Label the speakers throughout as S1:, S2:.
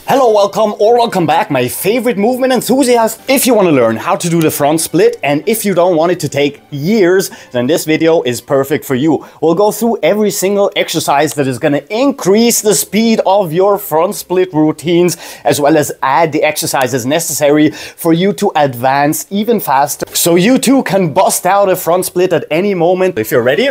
S1: Hello, welcome back, my favorite movement enthusiast. If you want to learn how to do the front split and if you don't want it to take years, then this video is perfect for you. We'll go through every single exercise that is going to increase the speed of your front split routines, as well as add the exercises necessary for you to advance even faster, so you too can bust out a front split at any moment. If you're ready,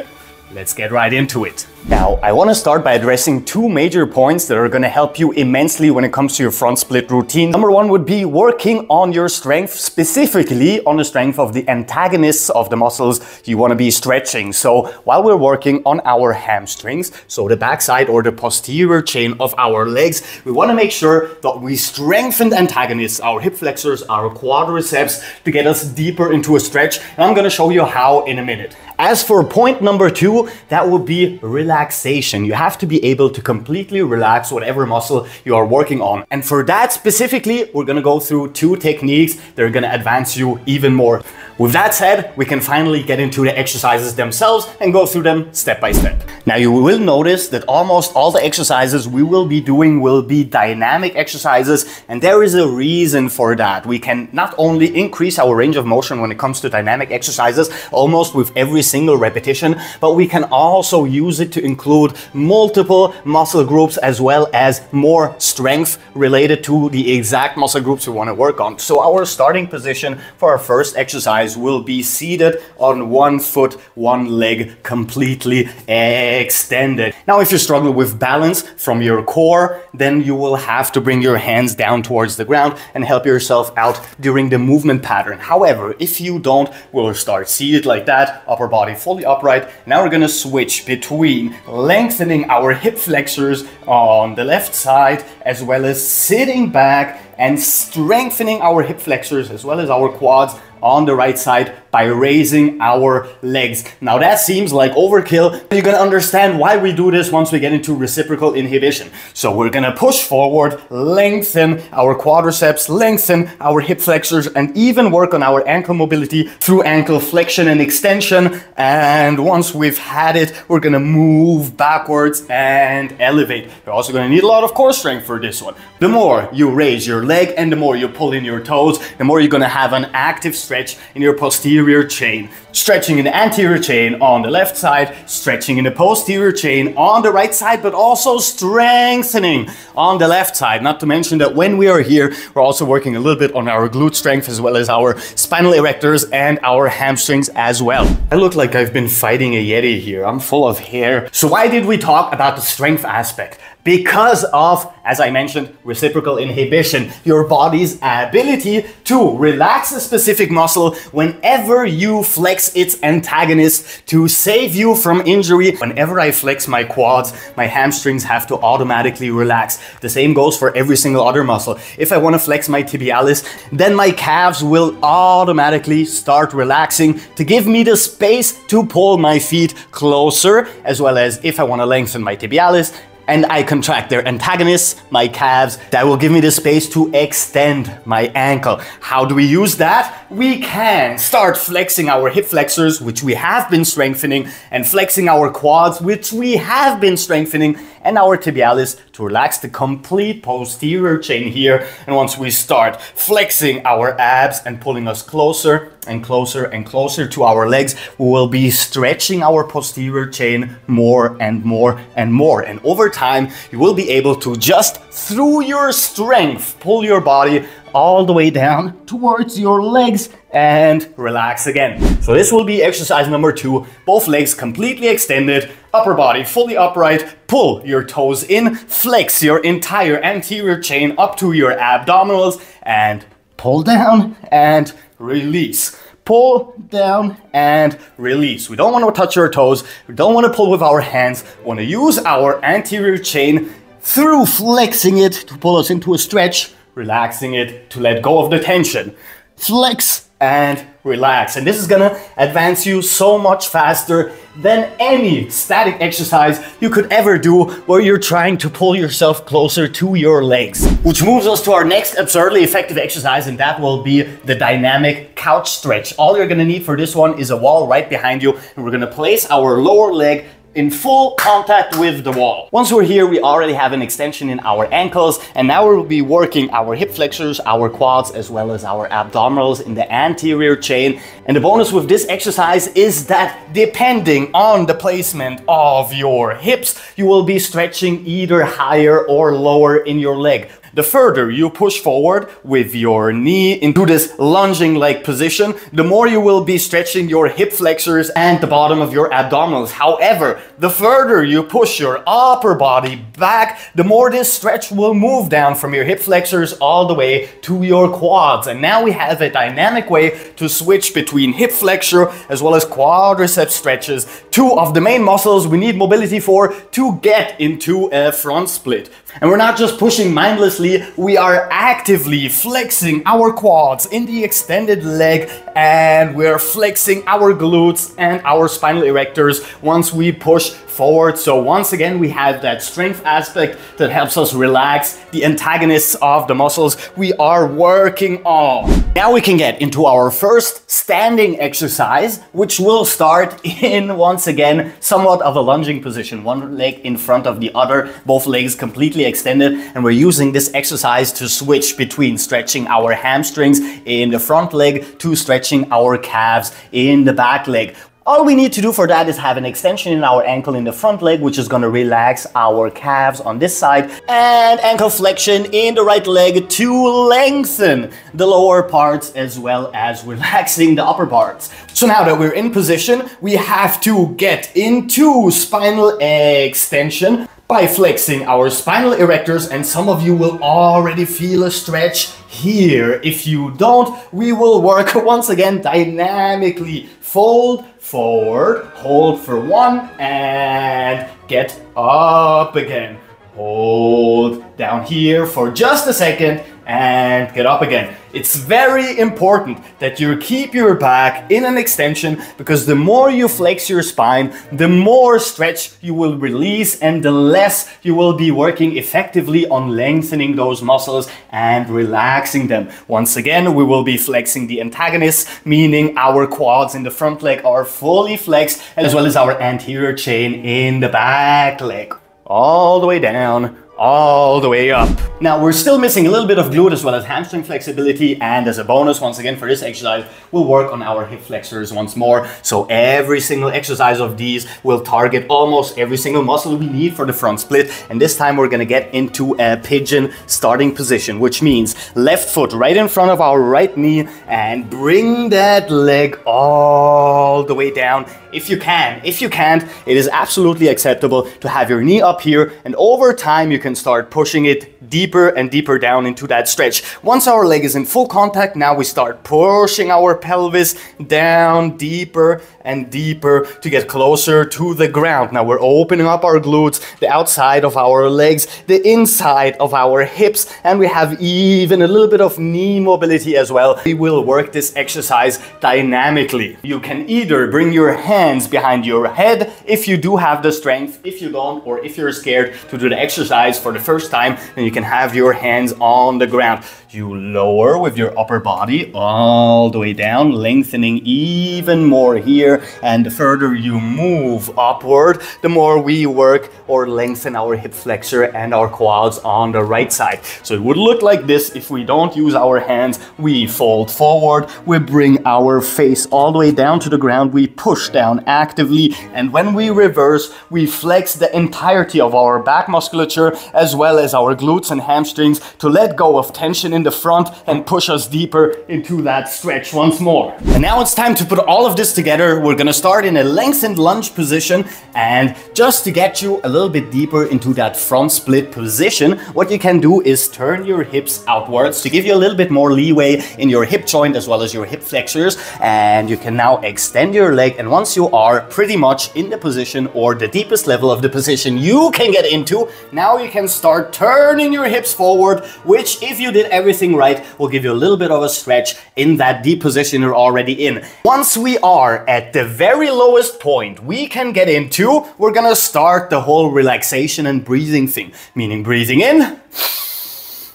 S1: let's get right into it. Now, I want to start by addressing two major points that are going to help you immensely when it comes to your front split routine. Number one would be working on your strength, specifically on the strength of the antagonists of the muscles you want to be stretching. So while we're working on our hamstrings, so the backside or the posterior chain of our legs, we want to make sure that we strengthen the antagonists, our hip flexors, our quadriceps, to get us deeper into a stretch. And I'm going to show you how in a minute. As for point number two, that would be relaxation. You have to be able to completely relax whatever muscle you are working on. And for that specifically, we're going to go through two techniques that are going to advance you even more. With that said, we can finally get into the exercises themselves and go through them step by step. Now, you will notice that almost all the exercises we will be doing will be dynamic exercises, and there is a reason for that. We can not only increase our range of motion when it comes to dynamic exercises almost with every single repetition, but we can also use it to include multiple muscle groups as well as more strength related to the exact muscle groups we want to work on. So our starting position for our first exercise will be seated on one foot, one leg, completely extended. Now, if you're struggling with balance from your core, then you will have to bring your hands down towards the ground and help yourself out during the movement pattern. However, if you don't, we'll start seated like that, upper body fully upright. Now we're going to switch between lengthening our hip flexors on the left side, as well as sitting back and strengthening our hip flexors as well as our quads on the right side by raising our legs. Now that seems like overkill. You're gonna understand why we do this once we get into reciprocal inhibition. So we're gonna push forward, lengthen our quadriceps, lengthen our hip flexors, and even work on our ankle mobility through ankle flexion and extension. And once we've had it, we're gonna move backwards and elevate. You're also gonna need a lot of core strength for this one. The more you raise your leg and the more you pull in your toes, the more you're gonna have an active stretch in your posterior chain. Stretching in the anterior chain on the left side, stretching in the posterior chain on the right side, but also strengthening on the left side. Not to mention that when we are here, we're also working a little bit on our glute strength as well as our spinal erectors and our hamstrings as well. I look like I've been fighting a Yeti here. I'm full of hair. So why did we talk about the strength aspect? Because of, as I mentioned, reciprocal inhibition, your body's ability to relax a specific muscle whenever you flex its antagonist to save you from injury. Whenever I flex my quads, my hamstrings have to automatically relax. The same goes for every single other muscle. If I want to flex my tibialis, then my calves will automatically start relaxing to give me the space to pull my feet closer, as well as if I want to lengthen my tibialis, and I contract their antagonists, my calves, that will give me the space to extend my ankle. How do we use that? We can start flexing our hip flexors, which we have been strengthening, and flexing our quads, which we have been strengthening, and our tibialis to relax the complete posterior chain here. And once we start flexing our abs and pulling us closer and closer and closer to our legs, we will be stretching our posterior chain more and more and more. And over time, you will be able to just through your strength, pull your body all the way down towards your legs and relax again. So this will be exercise number two. Both legs completely extended, upper body fully upright, pull your toes in, flex your entire anterior chain up to your abdominals and pull down and release. Pull down and release. We don't want to touch our toes. We don't want to pull with our hands. We want to use our anterior chain through flexing it to pull us into a stretch, relaxing it to let go of the tension. Flex and relax. And this is gonna advance you so much faster than any static exercise you could ever do where you're trying to pull yourself closer to your legs. Which moves us to our next absurdly effective exercise, and that will be the dynamic couch stretch. All you're gonna need for this one is a wall right behind you, and we're gonna place our lower leg in full contact with the wall. Once we're here, we already have an extension in our ankles, and now we'll be working our hip flexors, our quads, as well as our abdominals in the anterior chain. And the bonus with this exercise is that depending on the placement of your hips, you will be stretching either higher or lower in your leg. The further you push forward with your knee into this lunging leg position, the more you will be stretching your hip flexors and the bottom of your abdominals. However, the further you push your upper body back, the more this stretch will move down from your hip flexors all the way to your quads. And now we have a dynamic way to switch between hip flexor as well as quadriceps stretches, two of the main muscles we need mobility for to get into a front split. And we're not just pushing mindlessly, we are actively flexing our quads in the extended leg, and we're flexing our glutes and our spinal erectors once we push forward. So once again, we have that strength aspect that helps us relax the antagonists of the muscles we are working on. Now we can get into our first standing exercise, which will start in, once again, somewhat of a lunging position. One leg in front of the other, both legs completely extended, and we're using this exercise to switch between stretching our hamstrings in the front leg to stretching our calves in the back leg. All we need to do for that is have an extension in our ankle in the front leg, which is going to relax our calves on this side, and ankle flexion in the right leg to lengthen the lower parts as well as relaxing the upper parts. So now that we're in position, we have to get into spinal extension by flexing our spinal erectors, and some of you will already feel a stretch here. If you don't, we will work once again dynamically. Fold forward, hold for one, and get up again. Hold down here for just a second and get up again. It's very important that you keep your back in an extension, because the more you flex your spine, the more stretch you will release and the less you will be working effectively on lengthening those muscles and relaxing them. Once again, we will be flexing the antagonists, meaning our quads in the front leg are fully flexed, as well as our anterior chain in the back leg. All the way down, all the way up. Now we're still missing a little bit of glute as well as hamstring flexibility, and as a bonus, once again for this exercise, we'll work on our hip flexors once more. So every single exercise of these will target almost every single muscle we need for the front split, and this time we're gonna get into a pigeon starting position, which means left foot right in front of our right knee and bring that leg all the way down if you can. If you can't, it is absolutely acceptable to have your knee up here, and over time you can start pushing it deeper and deeper down into that stretch. Once our leg is in full contact, now we start pushing our pelvis down deeper and deeper to get closer to the ground. Now we're opening up our glutes, the outside of our legs, the inside of our hips, and we have even a little bit of knee mobility as well. We will work this exercise dynamically. You can either bring your hands behind your head if you do have the strength. If you don't, or if you're scared to do the exercise for the first time, then you can have your hands on the ground. You lower with your upper body all the way down, lengthening even more here. And the further you move upward, the more we work or lengthen our hip flexor and our quads on the right side. So it would look like this if we don't use our hands. We fold forward, we bring our face all the way down to the ground, we push down actively, and when we reverse, we flex the entirety of our back musculature as well as our glutes and hamstrings to let go of tension in the front and push us deeper into that stretch once more. And now it's time to put all of this together. We're gonna start in a lengthened lunge position, and just to get you a little bit deeper into that front split position, what you can do is turn your hips outwards to give you a little bit more leeway in your hip joint as well as your hip flexors, and you can now extend your leg. And once you are pretty much in the position, or the deepest level of the position you can get into, now you can start turning your hips forward, which, if you did everything right, will give you a little bit of a stretch in that deep position you're already in. Once we are at the very lowest point we can get into, we're gonna start the whole relaxation and breathing thing, meaning breathing in,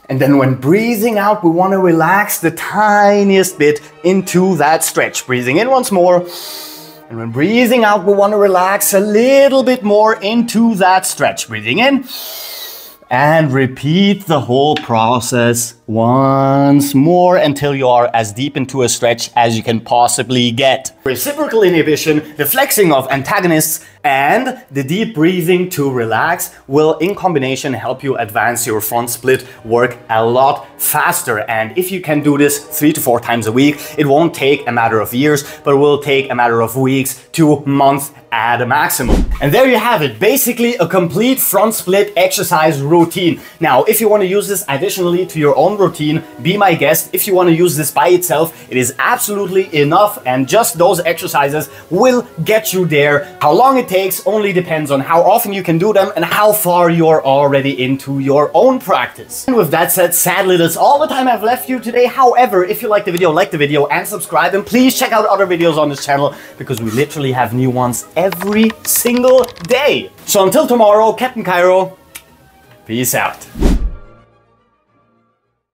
S1: and then when breathing out, we want to relax the tiniest bit into that stretch. Breathing in once more, And when breathing out, we want to relax a little bit more into that stretch. Breathing in. And repeat the whole process once more until you are as deep into a stretch as you can possibly get. Reciprocal inhibition, the flexing of antagonists, and the deep breathing to relax will in combination help you advance your front split work a lot faster. And if you can do this 3 to 4 times a week, it won't take a matter of years, but it will take a matter of weeks to months at a maximum. And there you have it, basically a complete front split exercise routine. Now, if you want to use this additionally to your own routine, be my guest. If you want to use this by itself, it is absolutely enough, and just those exercises will get you there. How long it takes only depends on how often you can do them and how far you're already into your own practice. And with that said, sadly that's all the time I've left you today. However, if you like the video and subscribe, and please check out other videos on this channel because we literally have new ones every single day. So until tomorrow, Captain Cairo, peace out.